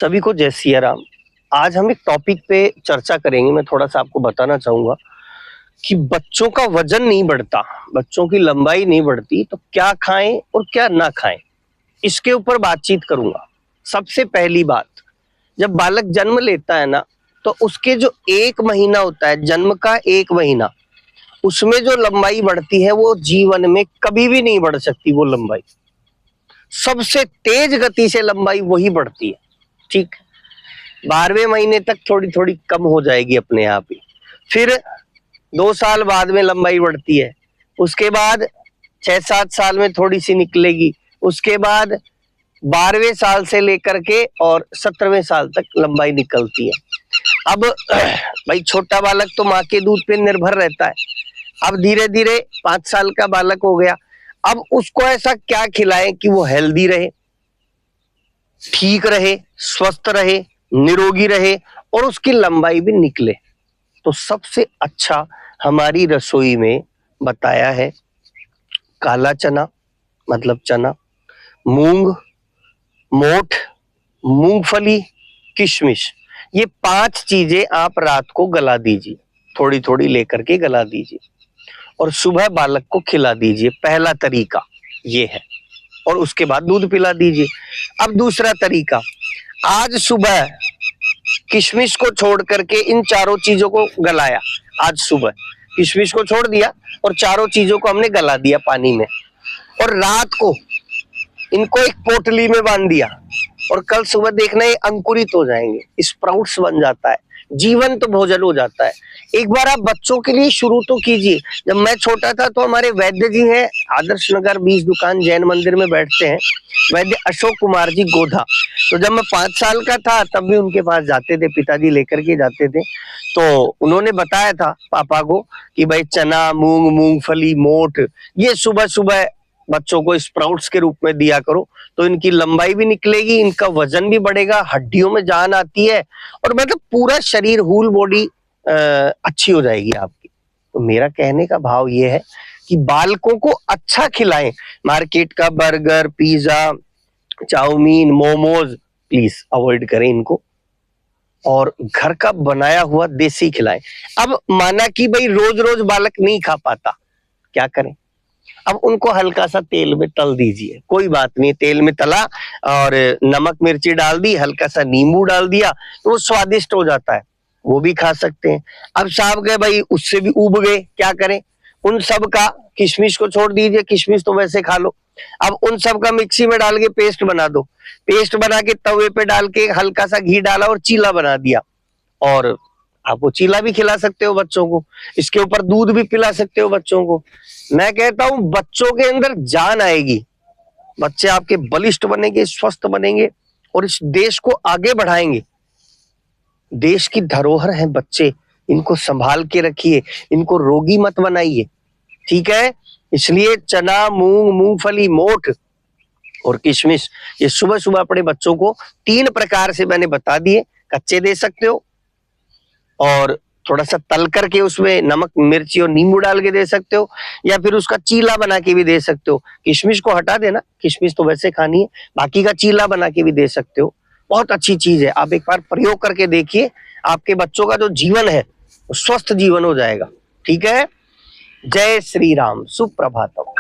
सभी को जय सिया राम। आज हम एक टॉपिक पे चर्चा करेंगे। मैं थोड़ा सा आपको बताना चाहूंगा कि बच्चों का वजन नहीं बढ़ता, बच्चों की लंबाई नहीं बढ़ती, तो क्या खाएं और क्या ना खाएं, इसके ऊपर बातचीत करूंगा। सबसे पहली बात, जब बालक जन्म लेता है ना, तो उसके जो 1 महीना होता है, जन्म का 1 महीना, उसमें जो लंबाई बढ़ती है वो जीवन में कभी भी नहीं बढ़ सकती। वो लंबाई सबसे तेज गति से लंबाई वही बढ़ती है। ठीक, 12वें महीने तक थोड़ी थोड़ी कम हो जाएगी अपने आप ही, फिर 2 साल बाद में लंबाई बढ़ती है, उसके बाद 6-7 साल में थोड़ी सी निकलेगी, उसके बाद 12वें साल से लेकर के और 17वें साल तक लंबाई निकलती है। अब भाई छोटा बालक तो माँ के दूध पे निर्भर रहता है। अब धीरे धीरे 5 साल का बालक हो गया, अब उसको ऐसा क्या खिलाएं कि वो हेल्दी रहे, ठीक रहे, स्वस्थ रहे, निरोगी रहे और उसकी लंबाई भी निकले। तो सबसे अच्छा हमारी रसोई में बताया है काला चना, मतलब चना, मूंग, मोठ, मूंगफली, किशमिश। ये 5 चीजें आप रात को गला दीजिए, थोड़ी थोड़ी लेकर के गला दीजिए और सुबह बालक को खिला दीजिए। पहला तरीका ये है, और उसके बाद दूध पिला दीजिए। अब दूसरा तरीका, आज सुबह किशमिश को छोड़ करके इन चारों चीजों को गलाया। आज सुबह किशमिश को छोड़ दिया और चारों चीजों को हमने गला दिया पानी में, और रात को इनको एक पोटली में बांध दिया, और कल सुबह देखना ये अंकुरित हो जाएंगे, स्प्राउट्स बन जाता है, जीवंत भोजन हो जाता है। एक बार आप बच्चों के लिए शुरू तो कीजिए। जब मैं छोटा था तो हमारे वैद्य जी हैं, आदर्श नगर 20 दुकान जैन मंदिर में बैठते हैं, वैद्य अशोक कुमार जी गोधा। तो जब मैं 5 साल का था तब भी उनके पास जाते थे, पिताजी लेकर के जाते थे। तो उन्होंने बताया था पापा को कि भाई चना, मूंग, मूंगफली, मोठ, ये सुबह सुबह बच्चों को स्प्राउट्स के रूप में दिया करो, तो इनकी लंबाई भी निकलेगी, इनका वजन भी बढ़ेगा, हड्डियों में जान आती है, और मतलब पूरा शरीर, होल बॉडी अच्छी हो जाएगी आपकी। तो मेरा कहने का भाव ये है कि बालकों को अच्छा खिलाएं। मार्केट का burger, pizza, chowmein, momos please avoid करें इनको, और घर का बनाया हुआ देसी खिलाएं। अब माना कि भाई रोज रोज बालक नहीं खा पाता, क्या करें? अब उनको हल्का सा तेल में तल दीजिए, कोई बात नहीं, तेल में तला और नमक मिर्ची डाल दी, हल्का सा नींबू डाल दिया, तो वो स्वादिष्ट हो जाता है, वो भी खा सकते हैं। अब साहब गए भाई, उससे भी उब गए, क्या करें? उन सब का, किशमिश को छोड़ दीजिए, किशमिश तो वैसे खा लो। अब उन सब का मिक्सी में डाल के पेस्ट बना दो, पेस्ट बना के तवे पे डाल के हल्का सा घी डाला और चीला बना दिया, और आप वो चीला भी खिला सकते हो बच्चों को, इसके ऊपर दूध भी पिला सकते हो बच्चों को। मैं कहता हूं बच्चों के अंदर जान आएगी, बच्चे आपके बलिष्ठ बनेंगे, स्वस्थ बनेंगे और इस देश को आगे बढ़ाएंगे। देश की धरोहर है बच्चे, इनको संभाल के रखिए, इनको रोगी मत बनाइए, ठीक है? इसलिए चना, मूंग, मूंगफली, मोठ और किशमिश, ये सुबह सुबह अपने बच्चों को 3 प्रकार से मैंने बता दिए। कच्चे दे सकते हो, और थोड़ा सा तल करके उसमें नमक मिर्ची और नींबू डाल के दे सकते हो, या फिर उसका चीला बना के भी दे सकते हो। किशमिश को हटा देना, किशमिश तो वैसे खानी है, बाकी का चीला बना के भी दे सकते हो। बहुत अच्छी चीज है, आप एक बार प्रयोग करके देखिए, आपके बच्चों का जो जीवन है वो स्वस्थ जीवन हो जाएगा। ठीक है? जय श्री राम, सुप्रभातम।